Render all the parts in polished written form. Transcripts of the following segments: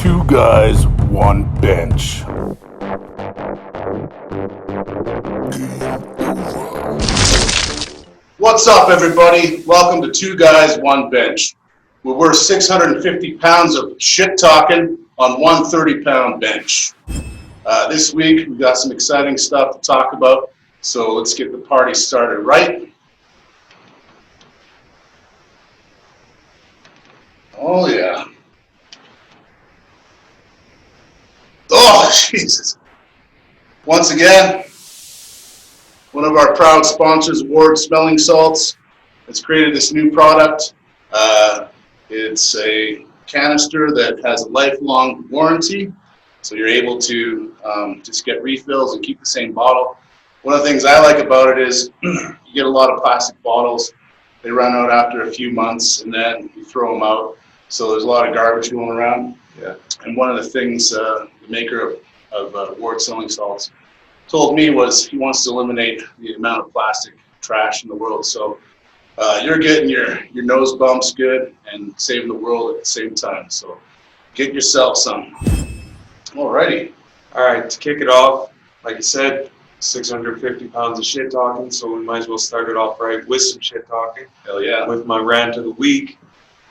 Two guys, one bench. What's up, everybody? Welcome to Two Guys, One Bench, where we're 650 pounds of shit talking on one 30-pound bench. This week, we've got some exciting stuff to talk about, so let's get the party started, right? Oh, yeah. Oh, Jesus. Once again, one of our proud sponsors, Ward Smelling Salts, has created this new product. It's a canister that has a lifelong warranty, so you're able to just get refills and keep the same bottle. One of the things I like about it is you get a lot of plastic bottles. They run out after a few months, and then you throw them out. So there's a lot of garbage going around. Yeah. And one of the things the maker of Ward Smelling Salts told me was he wants to eliminate the amount of plastic trash in the world. So you're getting your nose bumps good and saving the world at the same time. So get yourself some. Alrighty. All right, to kick it off, like you said, 650 pounds of shit talking, so we might as well start it off right with some shit talking. Hell yeah. With my rant of the week.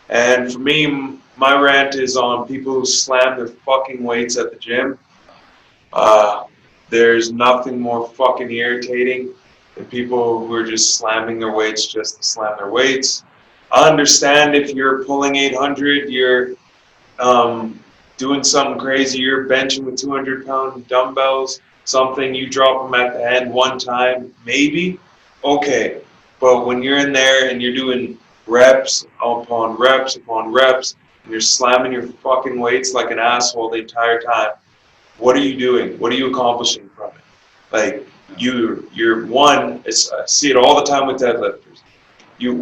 And for me, my rant is on people who slam their fucking weights at the gym. There's nothing more fucking irritating than people who are just slamming their weights just to slam their weights. I understand if you're pulling 800, you're doing something crazy, you're benching with 200-pound dumbbells, something, you drop them at the end one time, maybe, okay. But when you're in there and you're doing reps upon reps upon reps, and you're slamming your fucking weights like an asshole the entire time, what are you doing? What are you accomplishing from it? Like, you're one, I see it all the time with deadlifters.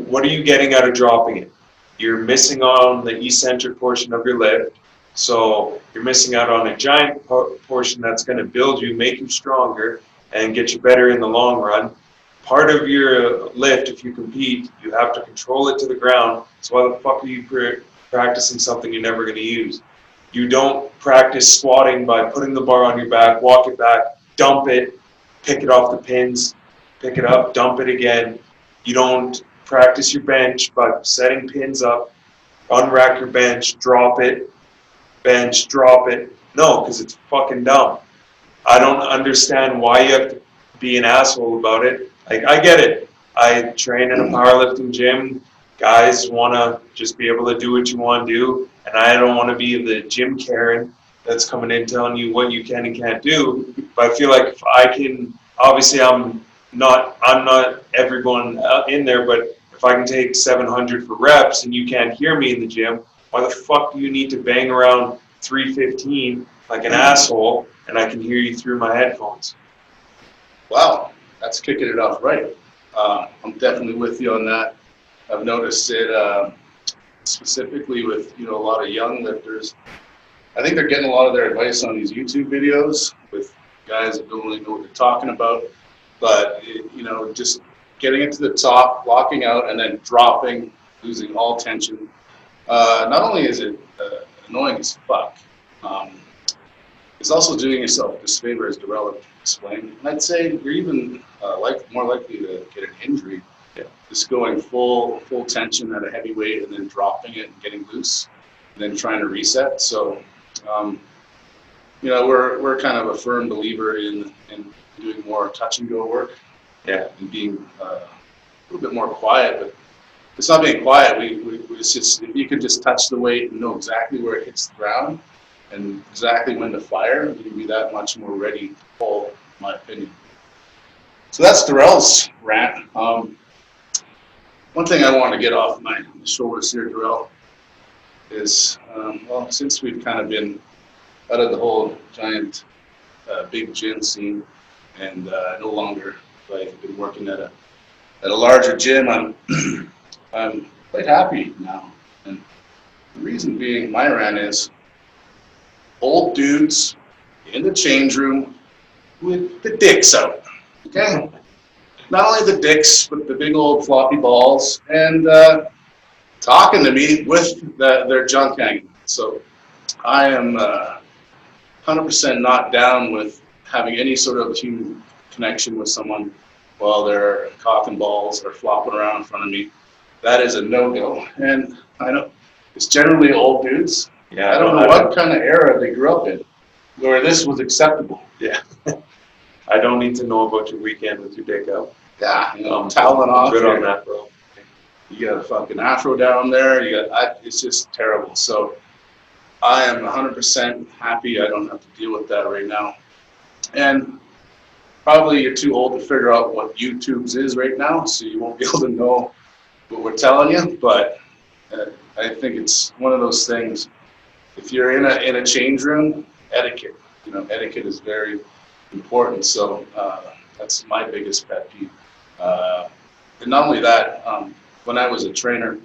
What are you getting out of dropping it? You're missing on the eccentric portion of your lift. So you're missing out on a giant portion that's going to build you, make you stronger, and get you better in the long run. Part of your lift, if you compete, you have to control it to the ground. So why the fuck are you practicing something you're never going to use? You don't practice squatting by putting the bar on your back, walk it back, dump it, pick it off the pins, pick it up, dump it again. You don't practice your bench by setting pins up, unrack your bench, drop it, bench, drop it. No, because it's fucking dumb. I don't understand why you have to be an asshole about it. Like, I get it. I train in a powerlifting gym. Guys want to just be able to do what you want to do. And I don't want to be the gym Karen that's coming in telling you what you can and can't do. But I feel like if I can, obviously I'm not everyone in there, but if I can take 700 for reps and you can't hear me in the gym, why the fuck do you need to bang around 315 like an asshole and I can hear you through my headphones? Wow, that's kicking it off right. I'm definitely with you on that. I've noticed it specifically with a lot of young lifters. I think they're getting a lot of their advice on these YouTube videos with guys that don't really know what they're talking about. But just getting it to the top, locking out, and then dropping, losing all tension. Not only is it annoying as fuck, it's also doing yourself a disfavor, as Dorrell explained. And I'd say you're even more likely to get an injury. Yeah. Just going full tension at a heavy weight and then dropping it and getting loose, and then trying to reset. So, we're kind of a firm believer in doing more touch and go work. Yeah. And being a little bit more quiet, but it's not being quiet. It's just, if you can just touch the weight and know exactly where it hits the ground and exactly when to fire, you can be that much more ready to pull, in my opinion. So that's Dorrell's rant. One thing I want to get off my shoulders here, Dorrell, is, since we've kind of been out of the whole giant big gym scene and no longer like been working at a larger gym, I'm quite happy now. And the reason being, my rant is old dudes in the change room with the dicks out. Okay? Not only the dicks, but the big old floppy balls, and talking to me with their junk hanging. So I am 100% not down with having any sort of human connection with someone while they're cocking balls or flopping around in front of me. That is a no-go. And I know it's generally old dudes. Yeah, I don't know what kind of era they grew up in where this was acceptable. Yeah. I don't need to know about your weekend with your dick out. Yeah, toweling off. Good on that, bro. You got a fucking afro down there. It's just terrible. So I am 100% happy I don't have to deal with that right now. And probably you're too old to figure out what YouTube's is right now, so you won't be able to know what we're telling you. But I think it's one of those things. If you're in a change room, etiquette. Etiquette is very important. So that's my biggest pet peeve. And not only that, when I was a trainer,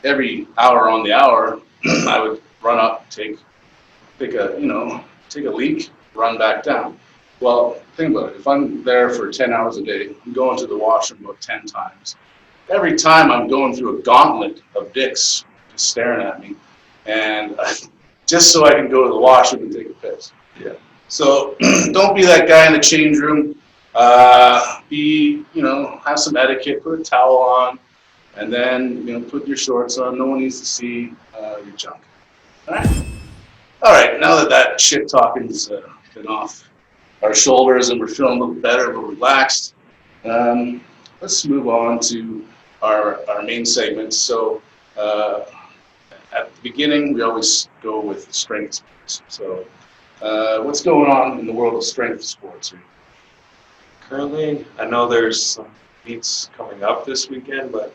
every hour on the hour, I would run up, take a leak, run back down. Well, think about it. If I'm there for 10 hours a day, I'm going to the washroom about 10 times. Every time I'm going through a gauntlet of dicks just staring at me, and just so I can go to the washroom and take a piss. Yeah. So don't be that guy in the change room. Have some etiquette, put a towel on, and then, put your shorts on. No one needs to see your junk. All right, now that shit talking's been off our shoulders and we're feeling a little better, a little relaxed, let's move on to our main segment. So at the beginning, we always go with strength sports. So what's going on in the world of strength sports? Currently, I know there's some meets coming up this weekend, but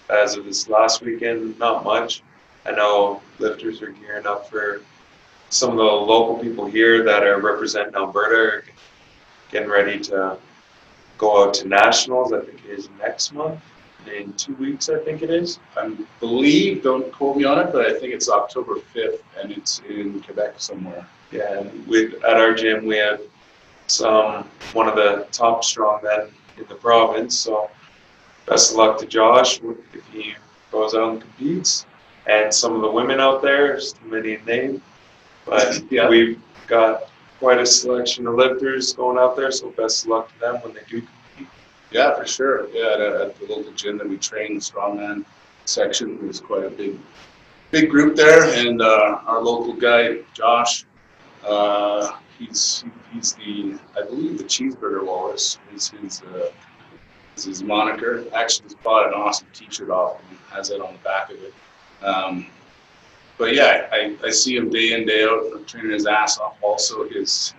as of this last weekend, not much. I know lifters are gearing up for some of the local people here that are representing Alberta, getting ready to go out to nationals. I think it is next month, in 2 weeks, I think it is. I believe, don't quote me on it, but I think it's October 5th, and it's in Quebec somewhere. Yeah, and at our gym, we have one of the top strongmen in the province, so best of luck to Josh if he goes out and competes. And some of the women out there, there's too many to name, but Yeah. We've got quite a selection of lifters going out there, so best of luck to them when they do compete. Yeah, for sure. Yeah, at the local gym that we train, the strongman section, there's quite a big group there, and our local guy, Josh, he's I believe the Cheeseburger Walrus is his moniker. Actually, he's bought an awesome T-shirt off and has it on the back of it. But yeah, I see him day in, day out, training his ass off. Also, his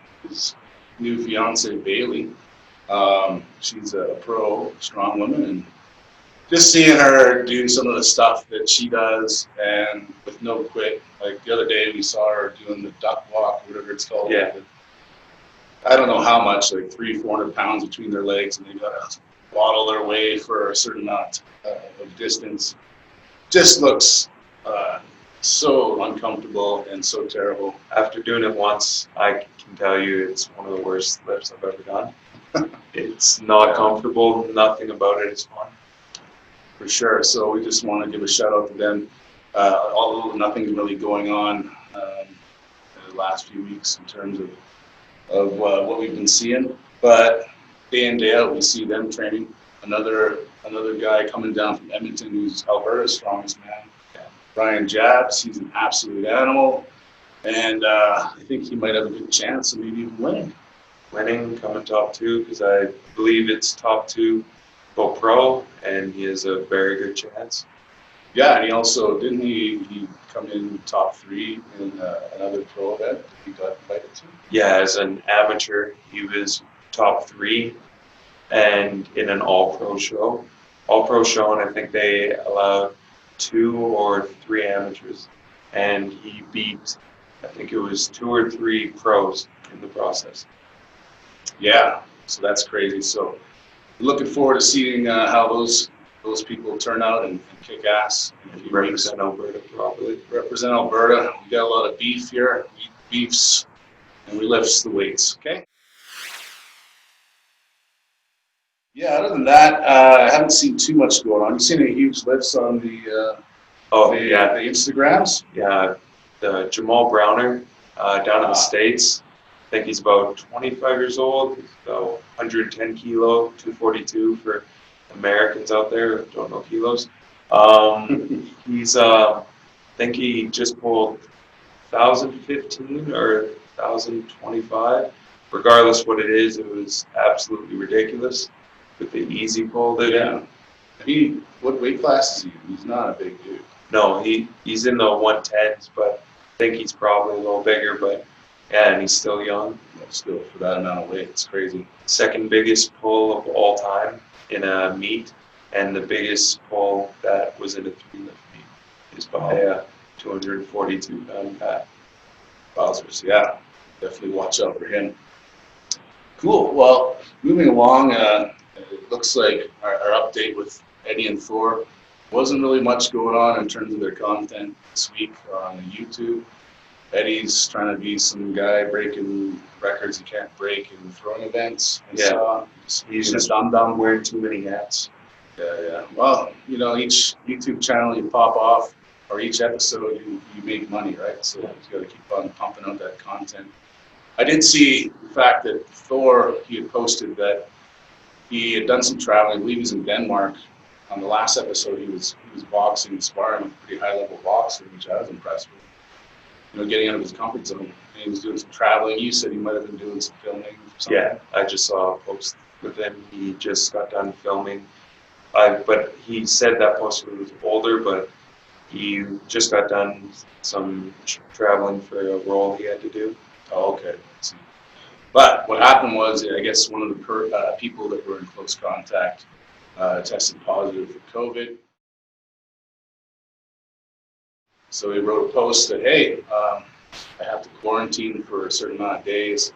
new fiance Bailey. She's a pro strong woman, and just seeing her do some of the stuff that she does, and with no quit. Like the other day, we saw her doing the duck walk, whatever it's called. Yeah. I don't know how much, like 300-400 pounds between their legs, and they gotta waddle their way for a certain amount of distance. Just looks so uncomfortable and so terrible. After doing it once, I can tell you it's one of the worst lifts I've ever done. It's not comfortable. Nothing about it is fun. For sure. So we just want to give a shout out to them. Although nothing's really going on in the last few weeks in terms of what we've been seeing, but day in, day out, we see them training. Another guy coming down from Edmonton who's Alberta's strongest man, Brian Jabs. He's an absolute animal, and I think he might have a good chance of maybe even winning. Coming top two, because I believe it's top two go pro, and he has a very good chance. Yeah, and he also, didn't he come in top 3 in another pro event he got invited to? Yeah, as an amateur, he was top 3, and in an all-pro show. All-pro show, and I think they allowed 2 or 3 amateurs, and he beat, I think it was 2 or 3 pros in the process. Yeah, so that's crazy. So looking forward to seeing how those people turn out and kick ass. Represent Alberta properly. Represent Alberta. We got a lot of beef here. We eat beefs and we lift the weights. Okay. Yeah. Other than that, I haven't seen too much going on. You seen any huge lifts on the Instagrams? Yeah, the Jamal Browner down in the States. I think he's about 25 years old. He's about 110 kilo, 242 for Americans out there who don't know kilos. He's, I think he just pulled 1,015 or 1,025. Regardless what it is, it was absolutely ridiculous with the easy pull that What weight class is he? He's not a big dude. No, he's in the 110s, but I think he's probably a little bigger, but yeah, and he's still young. Well, still, for that amount of weight, it's crazy. Second biggest pull of all time in a meet, and the biggest pull that was in a 3-lift meet is by a 242-pound guy. Wowzers, yeah. Definitely watch out for him. Cool. Well, moving along, it looks like our update with Eddie and Thor wasn't really much going on in terms of their content this week on YouTube. Eddie's trying to be some guy breaking records he can't break in throwing events. He's just dumb wearing too many hats. Yeah. Well, each YouTube channel you pop off, or each episode you make money, right? So you got to keep on pumping out that content. I did see the fact that Thor, he had posted that he had done some traveling. I believe he was in Denmark. On the last episode, he was boxing and sparring with a pretty high-level boxer, which I was impressed with. Getting out of his comfort zone. And he was doing some traveling. You said he might have been doing some filming or something. Yeah, I just saw a post with him. He just got done filming. But he said that post was older, but he just got done some traveling for a role he had to do. Oh, okay. But what happened was, I guess one of the people that were in close contact tested positive for COVID. So he wrote a post that, hey, I have to quarantine for a certain amount of days.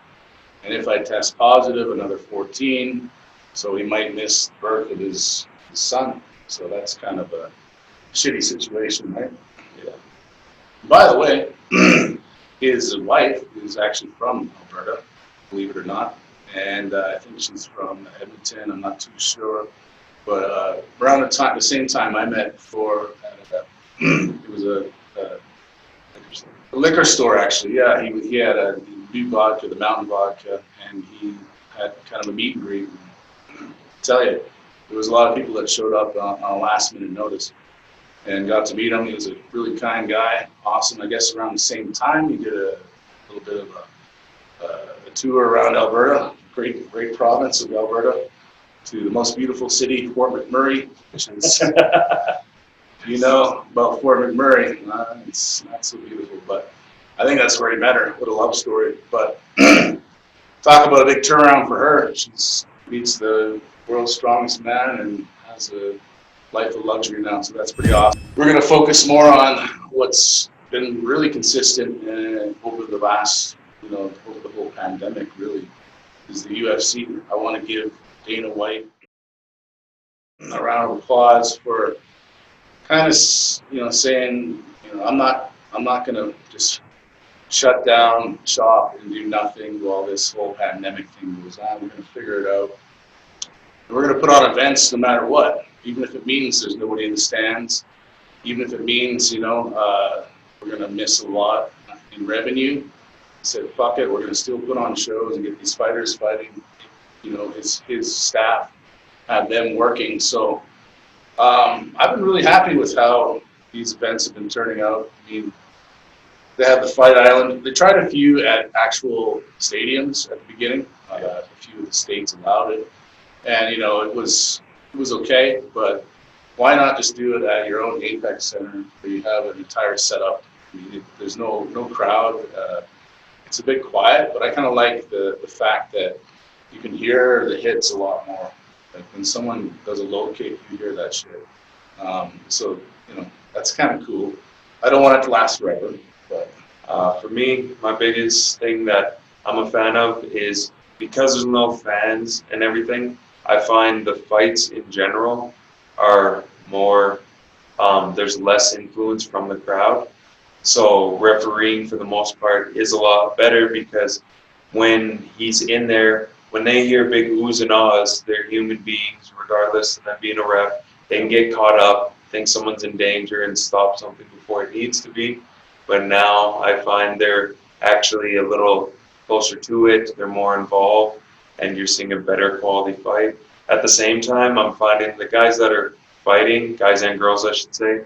And if I test positive, another 14. So he might miss the birth of his son. So that's kind of a shitty situation, right? Yeah. By the way, his wife is actually from Alberta, believe it or not. And I think she's from Edmonton. I'm not too sure. But around the same time I met Thor at it was a liquor store, actually. Yeah, he had a new vodka, the Mountain Vodka, and he had kind of a meet and greet. I tell you, there was a lot of people that showed up on a last minute notice and got to meet him. He was a really kind guy, awesome. I guess around the same time, he did a little bit of a tour around Alberta, great province of Alberta, to the most beautiful city, Fort McMurray, which is, about Fort McMurray. It's not so beautiful, but I think that's where he met her. What a love story. But talk about a big turnaround for her. She meets the world's strongest man and has a life of luxury now, so that's pretty awesome. We're going to focus more on what's been really consistent over the last, over the whole pandemic, really, is the UFC. I want to give Dana White a round of applause for kind of, saying, I'm not going to just shut down shop and do nothing while this whole pandemic thing goes on. We're going to figure it out. And we're going to put on events no matter what, even if it means there's nobody in the stands, even if it means, we're going to miss a lot in revenue. I said, fuck it, we're going to still put on shows and get these fighters fighting, his staff, have them working. So I've been really happy with how these events have been turning out. I mean, they have the Fight Island. They tried a few at actual stadiums at the beginning. A few of the states allowed it. And, it was okay, but why not just do it at your own Apex Center where you have an entire setup? I mean, there's no crowd. It's a bit quiet, but I kind of like the fact that you can hear the hits a lot more. Like when someone does a low kick, you hear that shit. So, that's kind of cool. I don't want it to last forever, but for me, my biggest thing that I'm a fan of is because there's no fans and everything, I find the fights in general are more, there's less influence from the crowd. So refereeing for the most part is a lot better because when he's in there, when they hear big oohs and ahs, they're human beings regardless of them being a ref. They can get caught up, think someone's in danger and stop something before it needs to be. but now I find they're actually a little closer to it. They're more involved, and you're seeing a better quality fight. At the same time, I'm finding the guys that are fighting, guys and girls, I should say,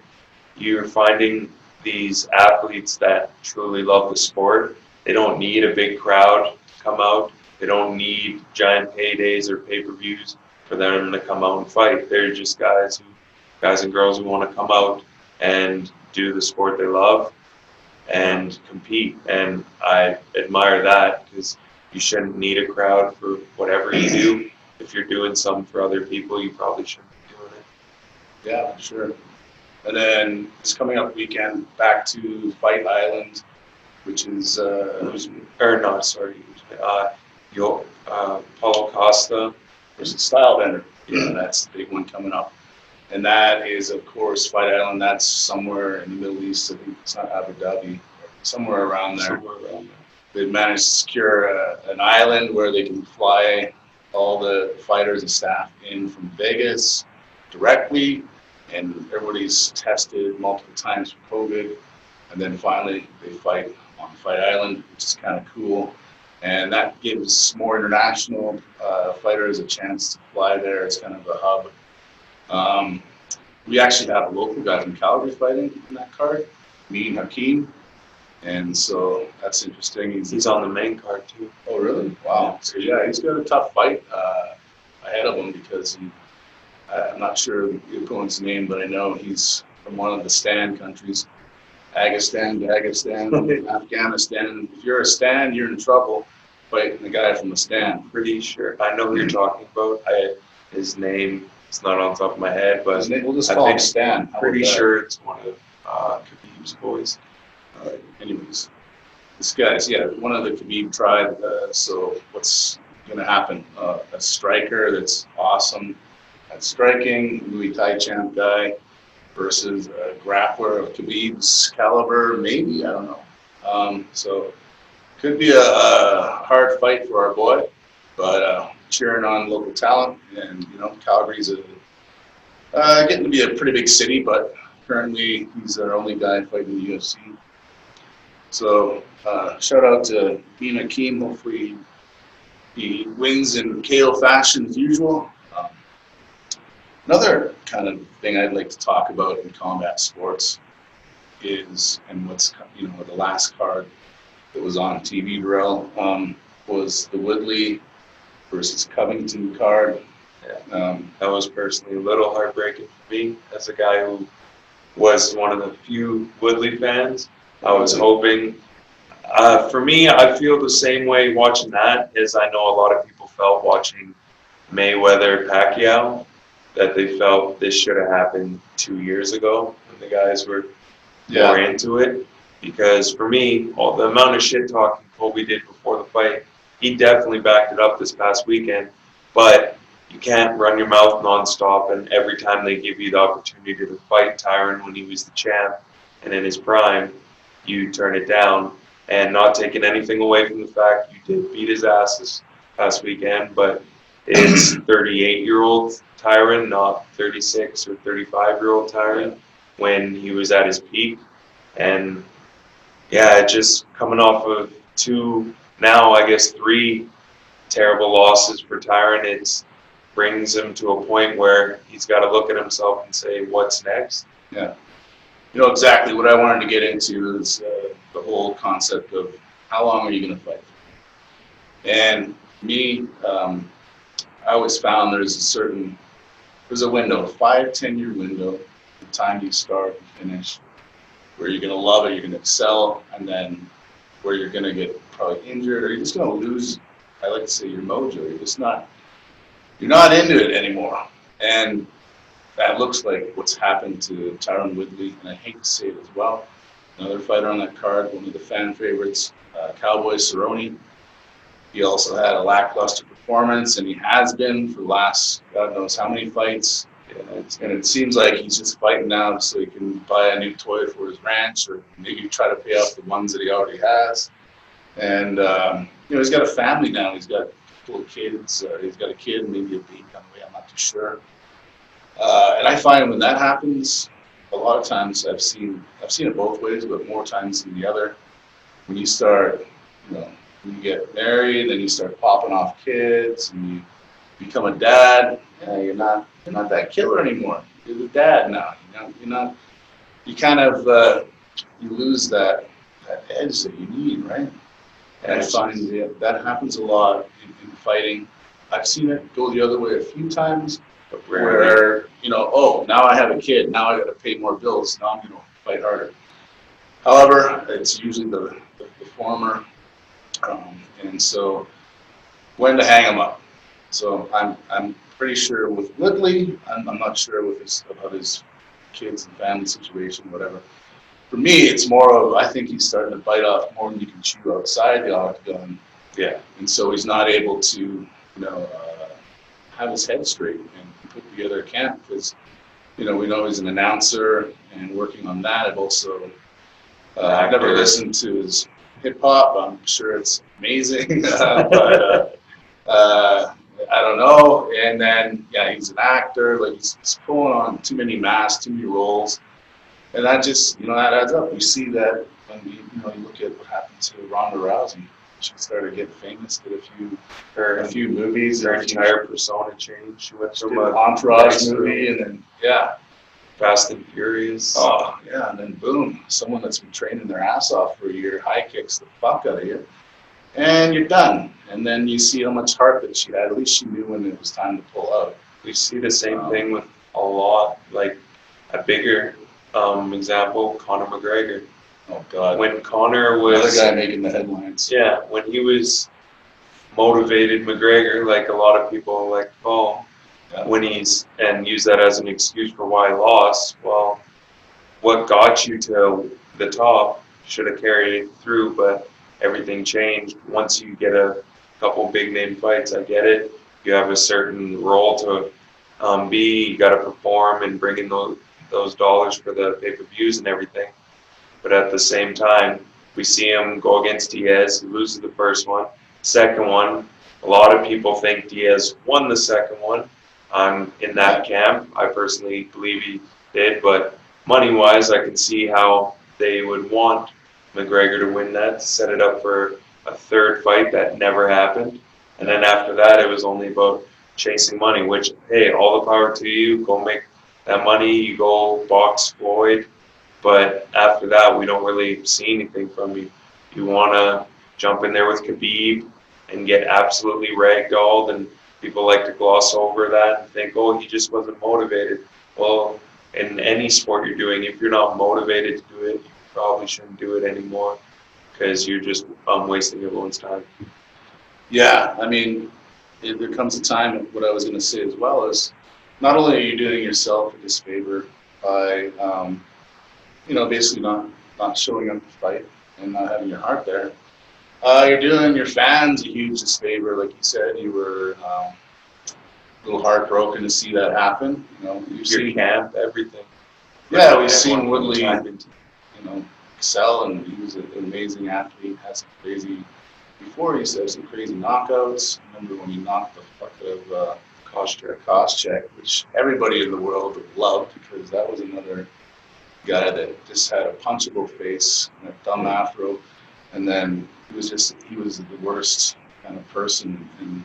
you're finding these athletes that truly love the sport. They don't need a big crowd to come out. They don't need giant paydays or pay-per-views for them to come out and fight. They're just guys and girls who want to come out and do the sport they love and compete. And I admire that, because you shouldn't need a crowd for whatever you do. If you're doing something for other people, you probably shouldn't be doing it. Yeah, sure. And then this coming up weekend, back to Fight Island, which is Paulo Costa. there's a style bender. Yeah, that's the big one coming up. And that is, of course, Fight Island. That's somewhere in the Middle East. I think it's not Abu Dhabi, somewhere around there. They've managed to secure an island where they can fly all the fighters and staff in from Vegas directly, and everybody's tested multiple times for COVID. And then finally, they fight on Fight Island, which is kind of cool. And that gives more international fighters a chance to fly there. It's kind of a hub. We actually have a local guy from Calgary fighting in that card, me and Hakeem. And so that's interesting. He's on the main card too. Oh, really? Wow. So yeah, he's got a tough fight ahead of him, because I'm not sure the opponent's name, but I know he's from one of the Stan countries. Dagestan, Afghanistan. If you're a Stan, you're in trouble fighting the guy from the Stan. Pretty sure. I know who you're talking about. His name is not on top of my head, but We'll just call him Stan. Pretty sure it's one of Khabib's boys. Anyways, this guy's, one of the Khabib tribe. So what's going to happen? A striker that's awesome at striking, Muay Thai champ guy, versus a grappler of Khabib's caliber, maybe, I don't know. So could be a hard fight for our boy, but cheering on local talent. And Calgary's getting to be a pretty big city, but currently he's our only guy fighting the UFC. So shout out to Dean Hakeem. Hopefully he wins in KO fashion as usual. Another kind of thing I'd like to talk about in combat sports is, and what's, the last card that was on TV, Dorrell, was the Woodley versus Covington card. That was personally a little heartbreaking for me as a guy who was one of the few Woodley fans. I was hoping, for me, I feel the same way watching that as I know a lot of people felt watching Mayweather-Pacquiao, that they felt this should have happened 2 years ago when the guys were more into it. Because for me, all the amount of shit talking Colby did before the fight, he definitely backed it up this past weekend. But you can't run your mouth nonstop, and every time they give you the opportunity to fight Tyron when he was the champ and in his prime, you turn it down. And not taking anything away from the fact you did beat his ass this past weekend, but it's 38-year-old Tyron, not 36 or 35-year-old Tyron when he was at his peak. And just coming off of 2, now I guess 3 terrible losses for Tyron, it brings him to a point where he's got to look at himself and say, what's next? Yeah. Exactly what I wanted to get into is the whole concept of how long are you going to fight? And me, I always found there's a window, a 5-10 year window, the time you start and finish, where you're going to love it, you're going to excel, and then where you're going to get probably injured, or you're just going to lose, I like to say, your mojo. You're not into it anymore. And that looks like what's happened to Tyron Woodley, and I hate to say it as well. Another fighter on that card, one of the fan favorites, Cowboy Cerrone. He also had a lackluster performance, and he has been for the last God knows how many fights. And it seems like he's just fighting now so he can buy a new toy for his ranch, or maybe try to pay off the ones that he already has. And he's got a family now. He's got little kids. He's got a kid, maybe a baby on the way. I'm not too sure. And I find when that happens, a lot of times I've seen it both ways, but more times than the other. When you start, when you get married, then you start popping off kids, and you become a dad. You're not that killer anymore. You're the dad now. You're not. You kind of you lose that edge that you need, right? And I find that happens a lot in fighting. I've seen it go the other way a few times, where oh, now I have a kid, now I got to pay more bills, now I'm going to fight harder. However, it's usually the former, and so when to hang them up. So I'm pretty sure with Woodley, I'm not sure about his kids and family situation, whatever. For me, it's more of, I think he's starting to bite off more than you can chew outside the octagon. Yeah. And so he's not able to, have his head straight and put together a camp, because, we know he's an announcer and working on that. I've also, I've never listened to his hip hop. I'm sure it's amazing, but I don't know. And then, he's an actor. Like, he's pulling on too many masks, too many roles. And that just, that adds up. You see that when you look at what happened to Ronda Rousey. She started getting famous, did a few movies. Her entire persona changed. She went from an Entourage movie, and then, Fast and Furious. Oh, yeah, and then boom, someone that's been training their ass off for a year high kicks the fuck out of you, and you're done. And then you see how much heart that she had. At least she knew when it was time to pull out. We see the same thing with a lot, like a bigger example, Conor McGregor. Oh God! When Conor was another guy making the headlines. Yeah, when he was motivated, McGregor, like a lot of people, like when and use that as an excuse for why he lost. Well, what got you to the top should have carried it through, but everything changed once you get a couple big name fights. I get it. You have a certain role to be. You got to perform and bring in those dollars for the pay-per-views and everything. But at the same time, we see him go against Diaz. He loses the first one. Second one, a lot of people think Diaz won the second one. I'm in that camp. I personally believe he did, but money-wise, I can see how they would want McGregor to win that, set it up for a third fight that never happened. And then after that, it was only about chasing money, which, hey, all the power to you. Go make that money. You go box Floyd. But after that, we don't really see anything from you. You want to jump in there with Khabib and get absolutely ragdolled, and people like to gloss over that and think, oh, he just wasn't motivated. Well, in any sport you're doing, if you're not motivated to do it, you probably shouldn't do it anymore, because you're just wasting everyone's time. Yeah, I mean, there comes a time, what I was going to say as well is, not only are you doing yourself a disfavor by basically not showing up to fight and not having your heart there, you're doing your fans a huge disfavor. Like you said, you were a little heartbroken to see that happen. You've seen camp, everything. Yeah, we've seen Woodley, excel, and he was an amazing athlete. Had some crazy, before he used to have some crazy knockouts. I remember when he knocked the fuck out of Koscheck, which everybody in the world loved, because that was another guy that just had a punchable face and a dumb afro, and then he was the worst kind of person. And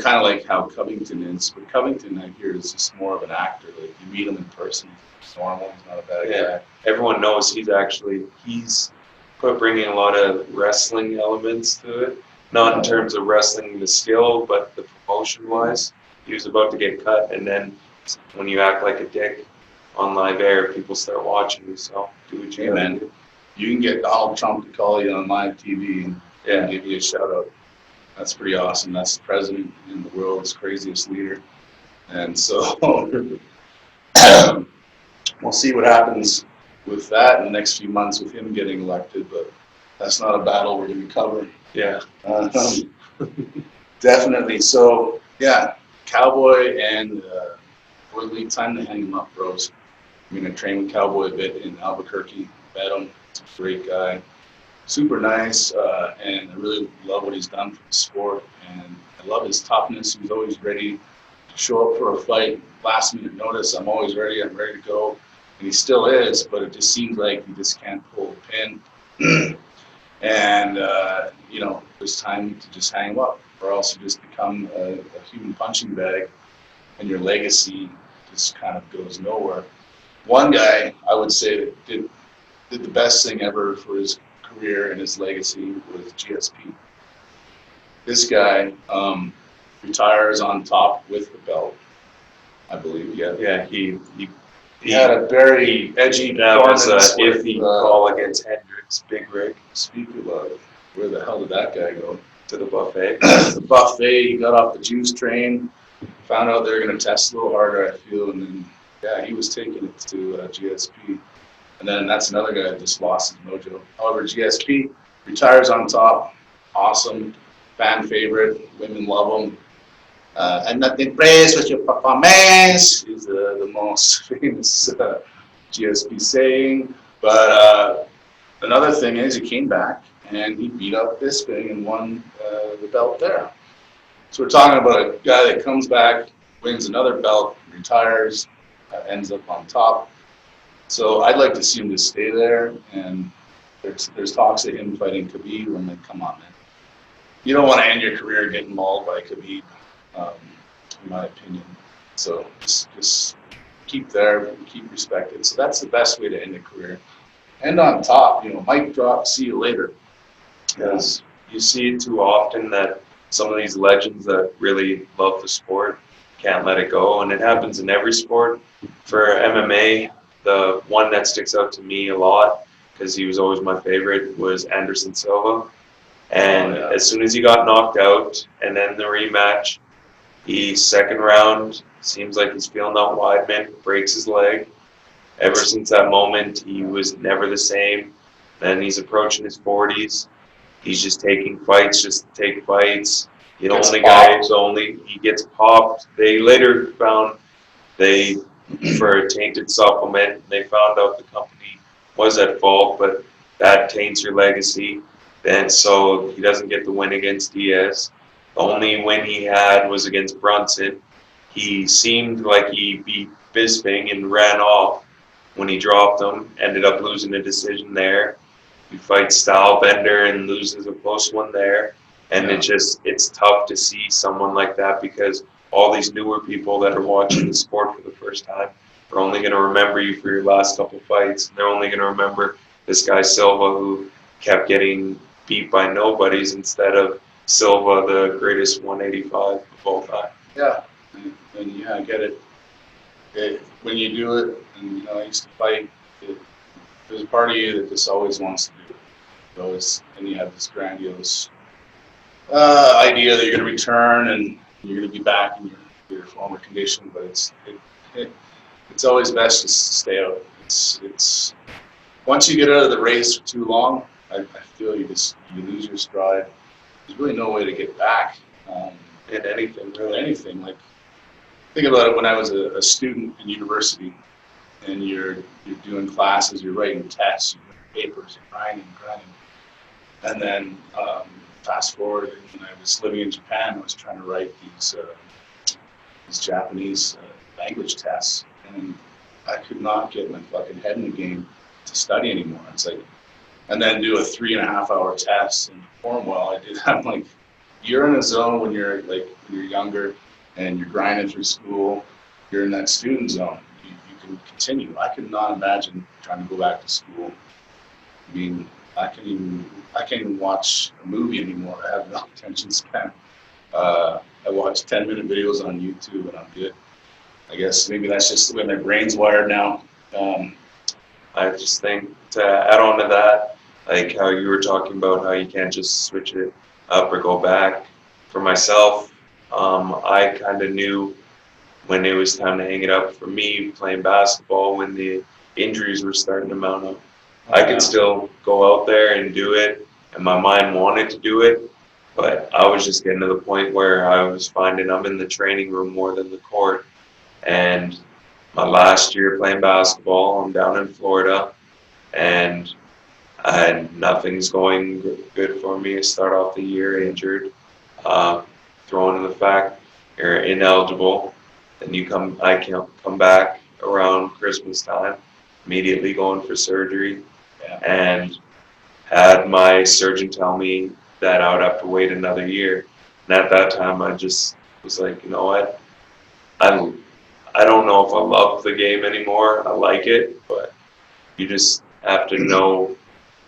kind of like how Covington is, but Covington, I hear, is just more of an actor. Like, you meet him in person, he's normal, he's not a bad guy. Everyone knows he's bringing a lot of wrestling elements to it, not in terms of wrestling the skill, but the promotion wise. He was about to get cut, and then when you act like a dick on live air, people start watching you, so do what you gotta do. You can get Donald Trump to call you on live TV and give you a shout out. That's pretty awesome. That's the president in the world's craziest leader. And so we'll see what happens with that in the next few months with him getting elected, but that's not a battle we're going to cover. Yeah. Definitely. So, Cowboy and Woodley, time to hang him up, bros. I'm going to train with Cowboy a bit in Albuquerque. Met him. He's a great guy. Super nice, and I really love what he's done for the sport. And I love his toughness. He's always ready to show up for a fight. Last minute notice, I'm always ready. I'm ready to go. and he still is, but it just seems like he just can't pull the pin. And, you know, there's time to just hang him up, or else you just become a human punching bag, and your legacy just kind of goes nowhere. One guy, I would say, that did the best thing ever for his career and his legacy was GSP. This guy retires on top with the belt, I believe. Yeah, he had a very edgy that was performance a iffy call against Hendricks, Big Rig. Speak of where the hell did that guy go? To the buffet. The buffet, he got off the juice train, found out they were going to test a little harder, I feel, and then, yeah, he was taking it to GSP. And then that's another guy that just lost his mojo. However, GSP retires on top, awesome, fan favorite, women love him. I'm not impressed with your performance is the most famous GSP saying. But another thing is he came back and he beat up Bisping and won the belt there. So we're talking about a guy that comes back, wins another belt, retires, ends up on top. So I'd like to see him just stay there. And there's talks of him fighting Khabib. I'm like, come on, man. You don't want to end your career getting mauled by Khabib. In my opinion. So just keep there, keep respected. So that's the best way to end a career. And on top, you know, mic drop, see you later. Because you see it too often that some of these legends that really love the sport can't let it go. And it happens in every sport. For MMA, the one that sticks out to me a lot, because he was always my favorite, was Anderson Silva. And as soon as he got knocked out, and then the rematch, he second round, seems like he's feeling out Weidman, breaks his leg. Ever since that moment, he was never the same. Then he's approaching his 40s. He's just taking fights, just to take fights. The only guy he gets popped. They later found for a tainted supplement, they found out the company was at fault, but that taints your legacy. Then so he doesn't get the win against Diaz. The only win he had was against Brunson. He seemed like he beat Bisping and ran off when he dropped him. Ended up losing a decision there. He fights Stylebender and loses a close one there. And it's tough to see someone like that, because all these newer people that are watching the sport for the first time are only going to remember you for your last couple fights. They're only going to remember this guy Silva, who kept getting beat by nobodies, instead of Silva, the greatest 185 of all time. Yeah, and yeah, I get it. When you do it, and you know, I used to fight, there's a part of you that just always wants to do it. And you have this grandiose idea that you're going to return and you're going to be back in your former condition, but it's always best to stay out. It's once you get out of the race for too long, I feel you lose your stride. There's really no way to get back in anything, really anything. Like, think about it when I was a student in university, and you're doing classes, you're writing tests, you're doing papers, you're grinding. And then fast forward, when I was living in Japan, I was trying to write these Japanese language tests, and I could not get my fucking head in the game to study anymore. It's like, and then do a 3.5-hour test and perform well. I did that. I'm like, you're in a zone when you're younger and you're grinding through school. You're in that student zone. You can continue. I could not imagine trying to go back to school. I mean, I can't even watch a movie anymore. I have no attention span. I watch 10-minute videos on YouTube and I'm good. I guess maybe that's just the way my brain's wired now. I just think, to add on to that, like how you were talking about how you can't just switch it up or go back. For myself, I kind of knew when it was time to hang it up. For me, playing basketball, when the injuries were starting to mount up, I could still go out there and do it, and my mind wanted to do it, but I was just getting to the point where I was finding I'm in the training room more than the court. And my last year playing basketball, I'm down in Florida, and nothing's going good for me. I start off the year injured, thrown in the fact you're ineligible, and I can't come back around Christmas time, immediately going for surgery, Yeah. and had my surgeon tell me that I would have to wait another year. And at that time, I just was like, you know what? I don't know if I love the game anymore. I like it, but you just have to know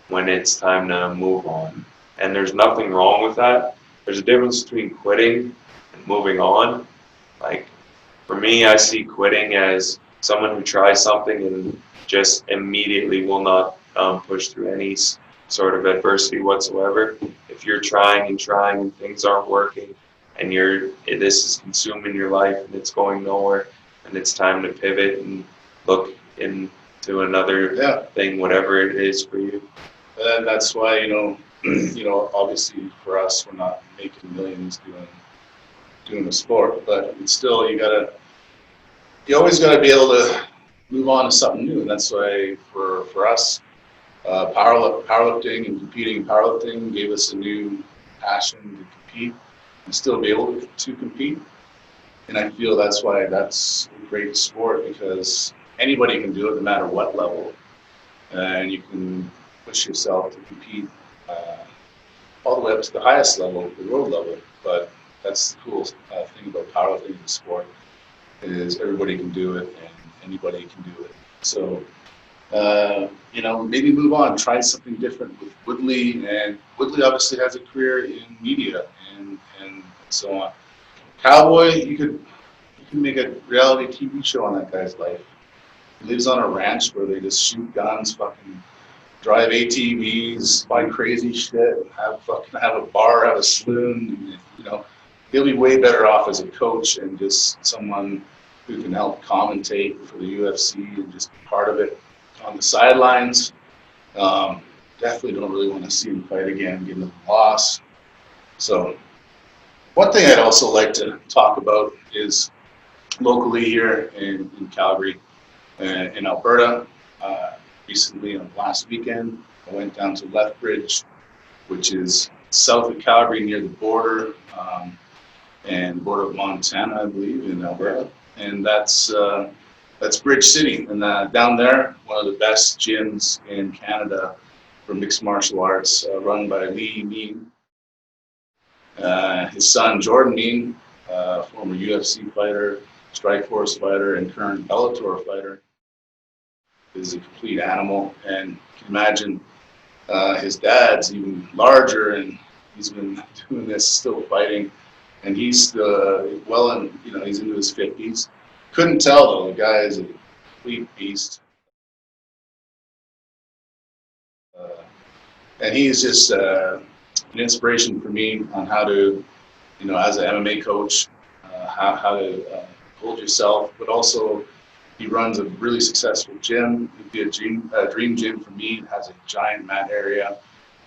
when it's time to move on. And there's nothing wrong with that. There's a difference between quitting and moving on. Like, for me, I see quitting as someone who tries something and just immediately will not push through any sort of adversity whatsoever. If you're trying and things aren't working, and this is consuming your life and it's going nowhere, and it's time to pivot and look into another thing, whatever it is for you. And that's why, obviously for us, we're not making millions doing the sport, but it's still, you always gotta be able to move on to something new. And that's why for us, powerlifting and competing in powerlifting gave us a new passion to compete and still be able to compete. And I feel that's why that's a great sport, because anybody can do it no matter what level. And you can push yourself to compete all the way up to the highest level, the world level. But that's the cool thing about powerlifting in the sport, is everybody can do it and anybody can do it. So, maybe move on, try something different with Woodley. And Woodley obviously has a career in media and so on. Cowboy, you could make a reality TV show on that guy's life. He lives on a ranch where they just shoot guns, fucking drive ATVs, buy crazy shit, have a bar, have a saloon. He'll be way better off as a coach and just someone who can help commentate for the UFC and just be part of it on the sidelines. Definitely don't really want to see him fight again, get another loss. So, one thing I'd also like to talk about is locally here in Calgary, in Alberta. Recently, on last weekend, I went down to Lethbridge, which is south of Calgary near the border, and border of Montana, I believe, in Alberta. And that's Bridge City. And down there, one of the best gyms in Canada for mixed martial arts, run by Lee Mean. His son, Jordan Mean, former UFC fighter, Strikeforce fighter, and current Bellator fighter, is a complete animal. And you can imagine his dad's even larger, and he's been doing this, still fighting. And he's he's into his 50s. Couldn't tell though, the guy is a complete beast. And he's just an inspiration for me on how to, as an MMA coach, how to hold yourself, but also he runs a really successful gym. It'd be a dream gym for me. It has a giant mat area,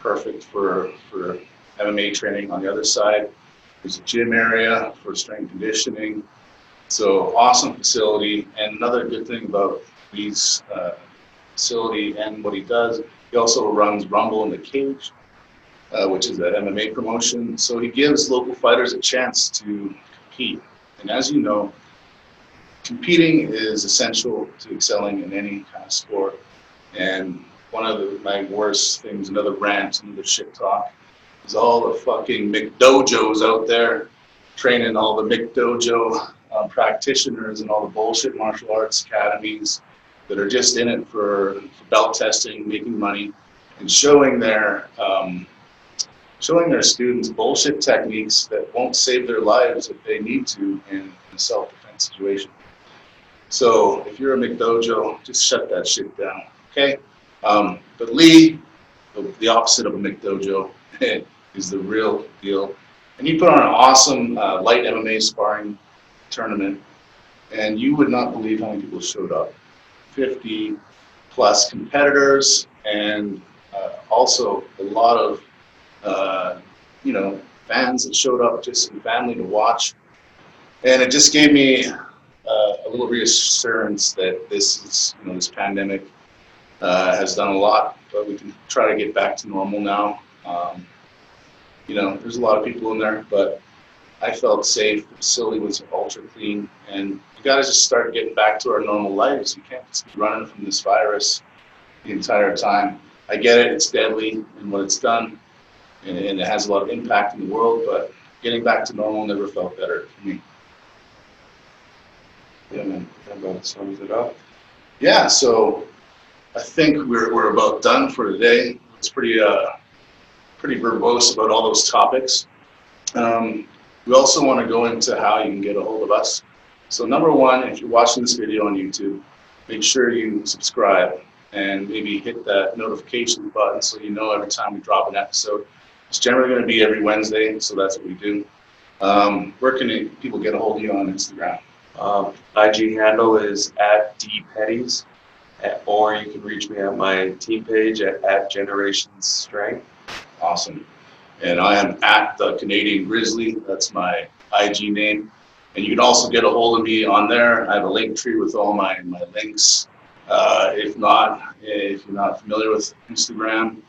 perfect for MMA training. On the other side, there's a gym area for strength conditioning. So awesome facility. And another good thing about Lee's facility and what he does, he also runs Rumble in the Cage, which is an MMA promotion. So he gives local fighters a chance to compete. And as you know, competing is essential to excelling in any kind of sport. And one of my worst things, another rant, another shit talk, is all the fucking McDojos out there training all the McDojo practitioners and all the bullshit martial arts academies that are just in it for belt testing, making money, and showing their students bullshit techniques that won't save their lives if they need to in a self-defense situation. So if you're a McDojo, just shut that shit down, okay? But Lee, the opposite of a McDojo, is the real deal. And he put on an awesome light MMA sparring tournament, and you would not believe how many people showed up. 50 plus competitors, and also a lot of fans that showed up just in family to watch. And it just gave me a little reassurance that this pandemic has done a lot, but we can try to get back to normal now. There's a lot of people in there, but I felt safe. The facility was ultra clean, and you got to just start getting back to our normal lives. You can't just be running from this virus the entire time. I get it; it's deadly in what it's done, and it has a lot of impact in the world. But getting back to normal never felt better for me. Yeah, man, that about sums it up. Yeah, so I think we're about done for today. It's pretty verbose about all those topics. We also want to go into how you can get a hold of us. So number one, if you're watching this video on YouTube, make sure you subscribe and maybe hit that notification button so you know every time we drop an episode. It's generally going to be every Wednesday, so that's what we do. Where can people get a hold of you on Instagram? IG handle is @dpetties, or you can reach me at my team page at Generations Strength. Awesome. And I am at the Canadian Grizzly. That's my IG name. And you can also get a hold of me on there. I have a link tree with all my links. If you're not familiar with Instagram,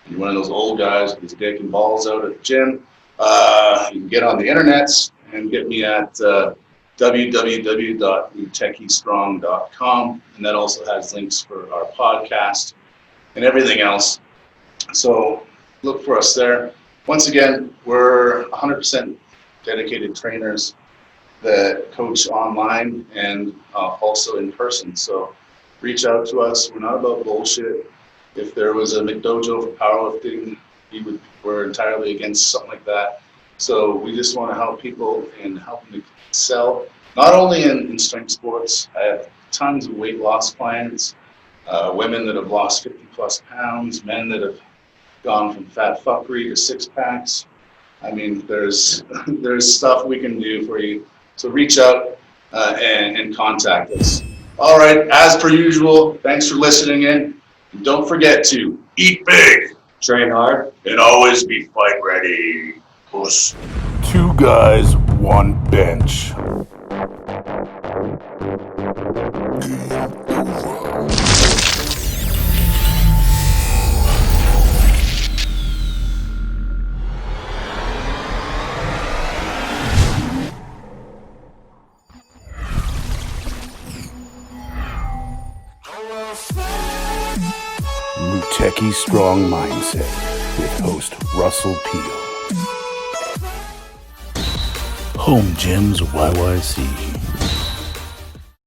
you're one of those old guys with his dick and balls out at the gym, you can get on the internet and get me at www.techiestrong.com. And that also has links for our podcast and everything else. So look for us there. Once again, we're 100% dedicated trainers that coach online and also in person. So reach out to us. We're not about bullshit. If there was a McDojo for powerlifting, we're entirely against something like that. So we just want to help people and help them to excel, not only in strength sports. I have tons of weight loss clients, women that have lost 50 plus pounds, men that have gone from fat fuckery to six packs. I mean, there's stuff we can do for you. So reach out and contact us. All right, as per usual, thanks for listening in. And don't forget to eat big, Train hard. and always be fight ready. Puss. 2 guys, 1 bench. New Techie Strong Mindset with host Russell Peel. Home Gyms YYC.